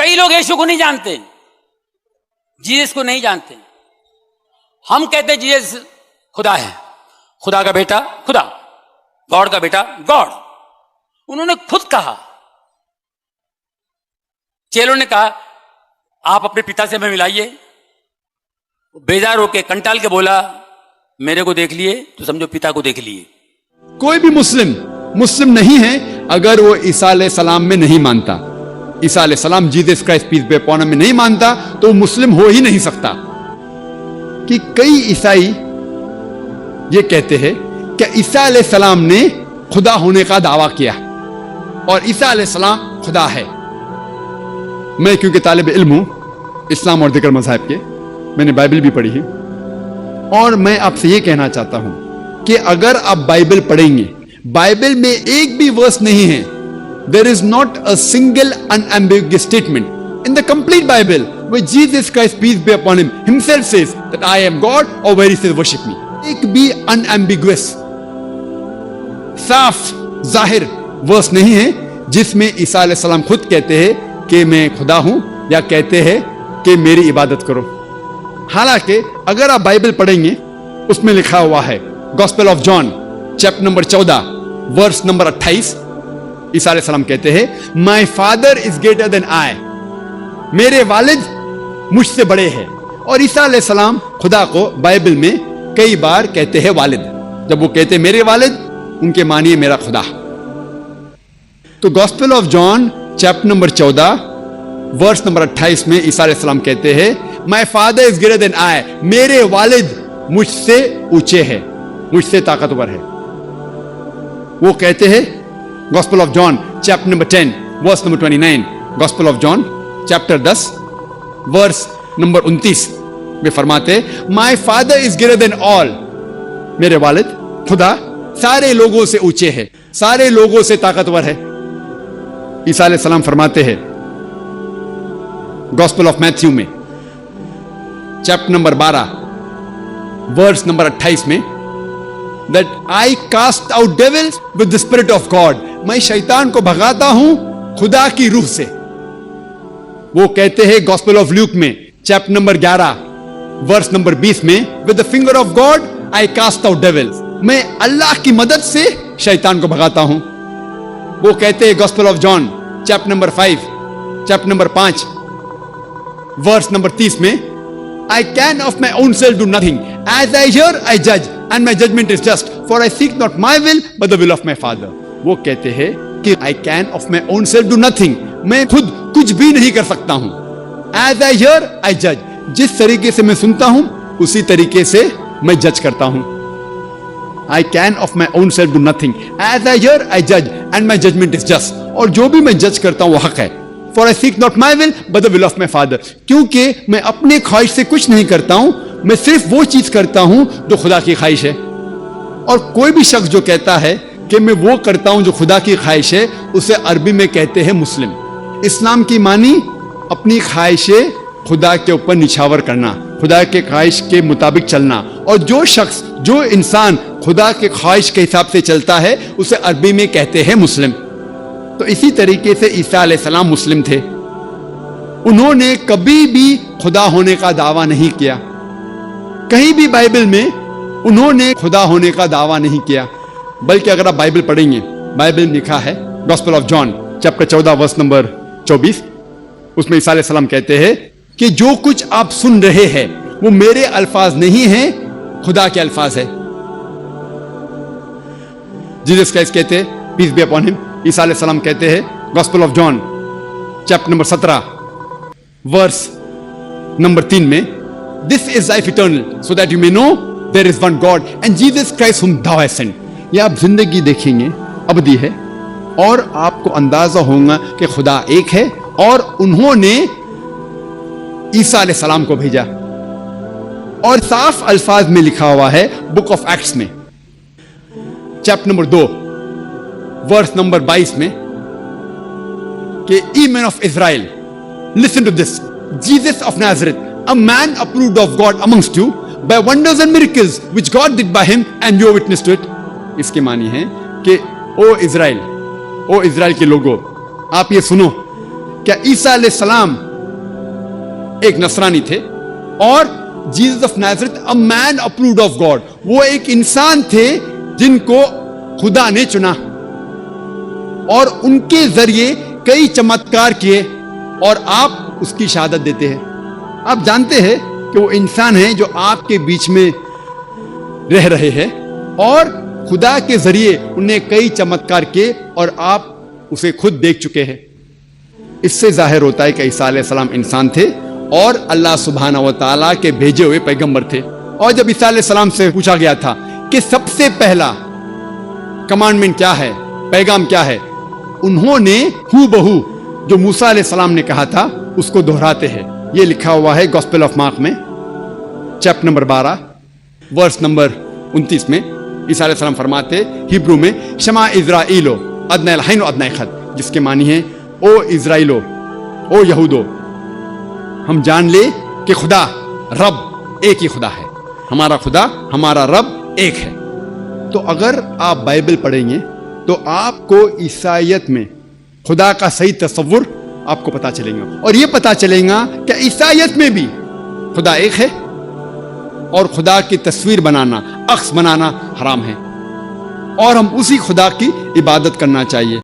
کئی لوگ یشوع کو نہیں جانتے, جیسس کو نہیں جانتے. ہم کہتے ہیں جیسس خدا ہے, خدا کا بیٹا خدا, گاڈ کا بیٹا گاڈ. انہوں نے خود کہا, چیلوں نے کہا آپ اپنے پتا سے ہمیں ملائیے. بیزار ہو کے کنٹال کے بولا میرے کو دیکھ لیے تو سمجھو پتا کو دیکھ لیے. کوئی بھی مسلم نہیں ہے اگر وہ عیسیٰ علیہ السلام میں نہیں مانتا, عیسیٰ علیہ السلام Jesus Christ peace be upon ہم میں نہیں مانتا تو وہ مسلم ہو ہی نہیں سکتا. کہ کئی عیسائی یہ کہتے ہیں کہ عیسیٰ علیہ السلام نے خدا ہونے کا دعویٰ کیا اور عیسیٰ علیہ السلام خدا ہے. میں کیونکہ طالب علم ہوں اسلام اور دیگر مذاہب کے, میں نے بائبل بھی پڑھی ہے, اور میں آپ سے یہ کہنا چاہتا ہوں کہ اگر آپ بائبل پڑھیں گے, بائبل میں ایک بھی ورس نہیں ہے, there is not a single unambiguous statement in the complete Bible where Jesus Christ peace be upon him himself says that I am God or where he says worship me. ایک بھی unambiguous صاف ظاہر ورس نہیں ہے جس میں عیسیٰ علیہ السلام خود کہتے ہیں کہ میں خدا ہوں یا کہتے ہیں کہ میری عبادت کرو. حالانکہ اگر آپ بائبل پڑھیں گے اس میں لکھا ہوا ہے Gospel of John chapter number 14 verse number 28, عیسیٰ علیہ السلام کہتے ہیں my father is greater than آئی, میرے والد مجھ سے بڑے ہیں. اور عیسیٰ علیہ السلام خدا کو بائبل میں کئی بار کہتے ہیں والد. جب وہ کہتے ہیں میرے والد, ان کے معنی میرا خدا. تو Gospel of John chapter number 14 verse number 28 میں عیسیٰ علیہ السلام کہتے ہیں my father is greater than آئی, میرے والد مجھ سے اونچے ہیں, مجھ سے طاقتور ہے. وہ کہتے ہیں gospel of John chapter number 10 verse number 29, Gospel of John chapter 10 verse number 29 میں فرماتے my father is greater than آل, میرے والد خدا سارے لوگوں سے اونچے ہے, سارے لوگوں سے طاقتور ہے. عیسیٰ علیہ السلام فرماتے ہیں گاسپل آف میتھیو میں چیپٹر نمبر 12 ورس نمبر 28 میں that I cast out devils with the spirit of God, میں شیطان کو بھگاتا ہوں خدا کی روح سے. وہ کہتے ہیں گاسپل آف لیوک میں چیپٹر نمبر 11 ورس نمبر 20 میں with the finger of God I cast out devils, میں اللہ کی مدد سے شیطان کو بھگاتا ہوں. وہ کہتے ہیں gospel of John chapter number 5 chapter number 5 verse number 30 میں I can of my own self do nothing, as I hear I judge and my judgment is just, for I seek not my will but the will of my Father. وہ کہتے ہیں کہ I can of my own self do nothing, میں خود کچھ بھی نہیں کر سکتا ہوں. As I hear I judge, جس طریقے سے میں سنتا ہوں اسی طریقے سے میں جج کرتا ہوں. I can of my own self do nothing, as I hear I judge and my judgment is just, اور جو بھی میں جج کرتا ہوں وہ حق ہے. For I seek not my will but the will of my Father, کیونکہ میں اپنے خواہش سے کچھ نہیں کرتا ہوں, میں صرف وہ چیز کرتا ہوں جو خدا کی خواہش ہے. اور کوئی بھی شخص جو کہتا ہے کہ میں وہ کرتا ہوں جو خدا کی خواہش ہے, اسے عربی میں کہتے ہیں مسلم. اسلام کی معنی اپنی خواہشیں خدا کے اوپر نچھاور کرنا, خدا کے خواہش کے مطابق چلنا. اور جو شخص جو انسان خدا کے خواہش کے حساب سے چلتا ہے اسے عربی میں کہتے ہیں مسلم. تو اسی طریقے سے عیسیٰ علیہ السلام مسلم تھے. انہوں نے کبھی بھی خدا ہونے کا دعویٰ نہیں کیا, کہیں بھی بائبل میں انہوں نے خدا ہونے کا دعویٰ نہیں کیا. بلکہ اگر آپ بائبل پڑھیں گے, بائبل میں لکھا ہے Gospel of John chapter 14 verse number 24, اس میں عیسیٰ علیہ السلام کہتے ہیں کہ جو کچھ آپ سن رہے ہیں وہ میرے الفاظ نہیں ہیں, خدا کے الفاظ ہے. جیسس کرائسٹ کہتے ہیں پیس بی اپون ہم, عیسیٰ علیہ السلام کہتے ہیں gospel of John chapter number 17 verse number 3 میں this is life eternal so that you may know there is one God and Jesus Christ ہم thou hast sent. یہ آپ زندگی دیکھیں گے ابدی ہے, اور آپ کو اندازہ ہوگا کہ خدا ایک ہے اور انہوں نے عیسیٰ علیہ السلام کو بھیجا. اور صاف الفاظ میں لکھا ہوا ہے بک آف ایکٹس میں چیپٹر نمبر 2 ورس نمبر 22 میں کہ ye men of Israel, listen to this, Jesus of Nazareth, a man approved of God amongst you by wonders and miracles which God did by him and you are witness to it. اس کے معنی ہے کہ او اسرائیل کے لوگوں, آپ یہ سنو کیا عیسیٰ علیہ السلام ایک نصرانی تھے اور Jesus of Nazareth a man approved of God, وہ ایک انسان تھے جن کو خدا نے چنا اور ان کے ذریعے کئی چمتکار کیے اور آپ اس کی شہادت دیتے ہیں. آپ جانتے ہیں کہ وہ انسان ہیں جو آپ کے بیچ میں رہ رہے ہیں اور خدا کے ذریعے انہیں کئی چمتکار کیے اور آپ اسے خود دیکھ چکے ہیں. اس سے ظاہر ہوتا ہے کہ عیسیٰ علیہ السلام انسان تھے اور اللہ سبحانہ و تعالیٰ کے بھیجے ہوئے پیغمبر تھے. اور جب عیسیٰ علیہ السلام سے پوچھا گیا تھا کہ سب سے پہلا کمانڈمنٹ کیا ہے، پیغام کیا ہے، انہوں نے ہو بہو جو موسیٰ علیہ السلام نے کہا تھا اس کو دہراتے ہیں. یہ لکھا ہوا ہے گوسپل آف مارک میں چیپٹر نمبر 12 ورس نمبر 29 میں. عیسیٰ علیہ السلام فرماتے ہیبرو میں شما اسرائیلو ادنی الحین و ادنی خد، جس کے معنی ہے او اسرائیلو، او یہودو، ہم جان لے کہ خدا رب ایک ہی خدا ہے، ہمارا خدا ہمارا رب ایک ہے. تو اگر آپ بائبل پڑھیں گے تو آپ کو عیسائیت میں خدا کا صحیح تصور آپ کو پتا چلے گا اور یہ پتا چلے گا کہ عیسائیت میں بھی خدا ایک ہے اور خدا کی تصویر بنانا، عکس بنانا حرام ہے اور ہم اسی خدا کی عبادت کرنا چاہیے.